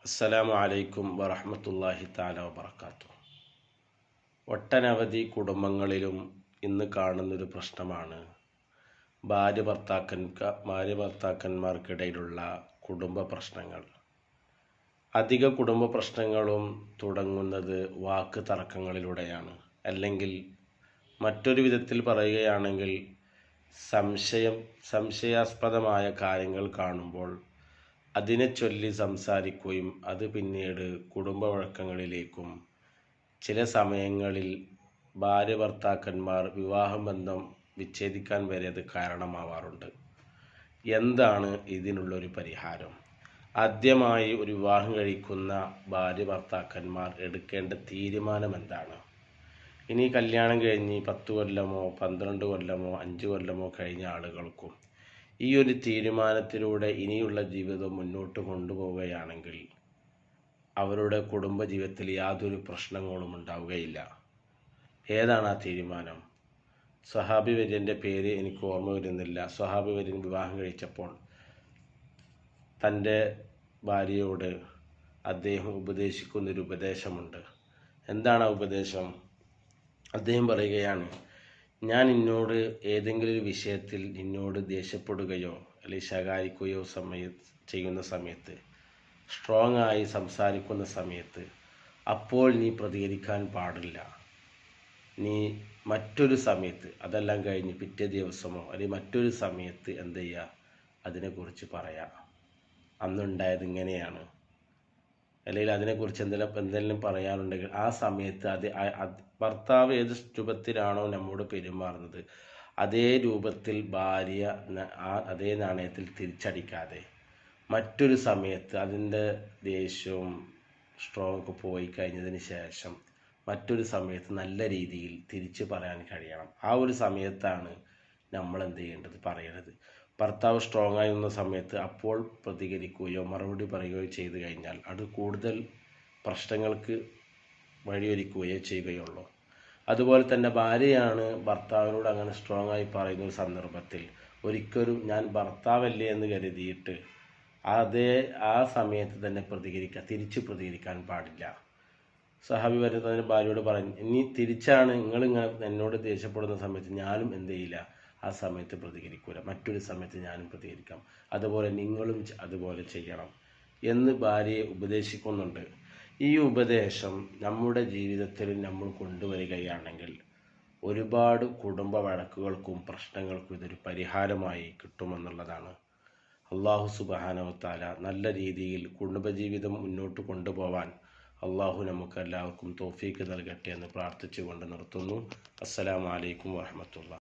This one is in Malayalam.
അസ്സലാമു അലൈക്കും വറഹ്മത്തുള്ളാഹി തആല വബറകാതുഹു. ഒട്ടനവധി കുടുംബങ്ങളിലും ഇന്ന് കാണുന്നൊരു പ്രശ്നമാണ് ഭാര്യ ഭർത്താക്കന്മാർക്കിടയിലുള്ള കുടുംബ പ്രശ്നങ്ങൾ. അധിക കുടുംബ പ്രശ്നങ്ങളും തുടങ്ങുന്നത് വാക്ക് തർക്കങ്ങളിലൂടെയാണ്. അല്ലെങ്കിൽ മറ്റൊരു വിധത്തിൽ പറയുകയാണെങ്കിൽ സംശയാസ്പദമായ കാര്യങ്ങൾ കാണുമ്പോൾ അതിനെ ചൊല്ലി സംസാരിക്കുകയും അത് പിന്നീട് കുടുംബ വഴക്കങ്ങളിലേക്കും ചില സമയങ്ങളിൽ ഭാര്യ ഭർത്താക്കന്മാർ വിവാഹബന്ധം വിച്ഛേദിക്കാൻ വരെ അത് കാരണമാവാറുണ്ട്. എന്താണ് ഇതിനുള്ളൊരു പരിഹാരം? ആദ്യമായി ഒരു വിവാഹം കഴിക്കുന്ന ഭാര്യ ഭർത്താക്കന്മാർ എടുക്കേണ്ട തീരുമാനം എന്താണ്? ഇനി കല്യാണം കഴിഞ്ഞ് 10 കൊല്ലമോ 12 കൊല്ലമോ 5 കൊല്ലമോ കഴിഞ്ഞ ആളുകൾക്കും ഈ ഒരു തീരുമാനത്തിലൂടെ ഇനിയുള്ള ജീവിതം മുന്നോട്ട് കൊണ്ടുപോവുകയാണെങ്കിൽ അവരുടെ കുടുംബജീവിതത്തിൽ യാതൊരു പ്രശ്നങ്ങളും ഉണ്ടാവുകയില്ല. ഏതാണ് ആ തീരുമാനം? സ്വഹാബി വര്യൻ്റെ പേര് എനിക്ക് ഓർമ്മ വരുന്നില്ല. സ്വഹാബി വര്യൻ വിവാഹം കഴിച്ചപ്പോൾ തൻ്റെ ഭാര്യയോട് അദ്ദേഹം ഉപദേശിക്കുന്നൊരു ഉപദേശമുണ്ട്. എന്താണ് ആ ഉപദേശം? അദ്ദേഹം പറയുകയാണ്, ഞാൻ നിന്നോട് ഏതെങ്കിലും ഒരു വിഷയത്തിൽ നിന്നോട് ദേഷ്യപ്പെടുകയോ അല്ലെങ്കിൽ ശകാരിക്കുകയോ ചെയ്യുന്ന സമയത്ത്, സ്ട്രോങ് ആയി സംസാരിക്കുന്ന സമയത്ത് അപ്പോൾ നീ പ്രതികരിക്കാൻ പാടില്ല. നീ മറ്റൊരു സമയത്ത്, അതെല്ലാം കഴിഞ്ഞ് പിറ്റേ ദിവസമോ അല്ലെങ്കിൽ മറ്റൊരു സമയത്ത് എന്ത് ചെയ്യുക, അതിനെക്കുറിച്ച് പറയാം. അന്നുണ്ടായത് ഇങ്ങനെയാണ്, അല്ലെങ്കിൽ അതിനെക്കുറിച്ച് എന്തെങ്കിലും പറയാനുണ്ടെങ്കിൽ ആ സമയത്ത് ഭർത്താവ് ഏത് രൂപത്തിലാണോ നമ്മോട് പെരുമാറുന്നത് അതേ രൂപത്തിൽ ഭാര്യ അതേ നാണയത്തിൽ തിരിച്ചടിക്കാതെ മറ്റൊരു സമയത്ത് അതിൻ്റെ ദേഷ്യവും സ്ട്രോങ് പോയി കഴിഞ്ഞതിന് ശേഷം മറ്റൊരു സമയത്ത് നല്ല രീതിയിൽ തിരിച്ച് പറയാൻ കഴിയണം. ആ ഒരു സമയത്താണ് നമ്മൾ എന്ത് ചെയ്യേണ്ടത്, പറയേണ്ടത്. ഭർത്താവ് സ്ട്രോങ് ആയിരുന്ന സമയത്ത് അപ്പോൾ പ്രതികരിക്കുകയോ മറുപടി പറയുകയോ ചെയ്തു കഴിഞ്ഞാൽ അത് കൂടുതൽ പ്രശ്നങ്ങൾക്ക് വഴിയൊരുക്കുകയോ ചെയ്യുകയുള്ളൂ. അതുപോലെ തന്നെ ഭാര്യയാണ് ഭർത്താവിനോട് അങ്ങനെ സ്ട്രോങ് ആയി പറയുന്ന ഒരു സന്ദർഭത്തിൽ ഒരിക്കലും ഞാൻ ഭർത്താവല്ലേ എന്ന് കരുതിയിട്ട് ആ സമയത്ത് തന്നെ തിരിച്ച് പ്രതികരിക്കാൻ പാടില്ല. സഹാബി വരുന്നതിന് ഭാര്യയോട് പറഞ്ഞു, ഇനി തിരിച്ചാണ് നിങ്ങളിങ്ങനെ എന്നോട് ദേഷ്യപ്പെടുന്ന സമയത്ത് ഞാനും എന്ത് ചെയ്യില്ല, ആ സമയത്ത് പ്രതികരിക്കൂല, മറ്റൊരു സമയത്ത് ഞാനും പ്രതികരിക്കാം, അതുപോലെ നിങ്ങളും അതുപോലെ ചെയ്യണം എന്ന് ഭാര്യയെ ഉപദേശിക്കുന്നുണ്ട്. ഈ ഉപദേശം നമ്മുടെ ജീവിതത്തിൽ നമ്മൾ കൊണ്ടുവരികയാണെങ്കിൽ ഒരുപാട് കുടുംബ വഴക്കുകൾക്കും പ്രശ്നങ്ങൾക്കും ഇതൊരു പരിഹാരമായി കിട്ടുമെന്നുള്ളതാണ്. അള്ളാഹു സുബ്ഹാനഹു വ തആല നല്ല രീതിയിൽ കുടുംബജീവിതം മുന്നോട്ട് കൊണ്ടുപോകാൻ അള്ളാഹു നമുക്കെല്ലാവർക്കും തൗഫീക്ക് നൽകട്ടെ എന്ന് പ്രാർത്ഥിച്ചുകൊണ്ട് നിർത്തുന്നു. അസ്സലാമു അലൈക്കും വറഹ്മത്തുള്ളാഹി.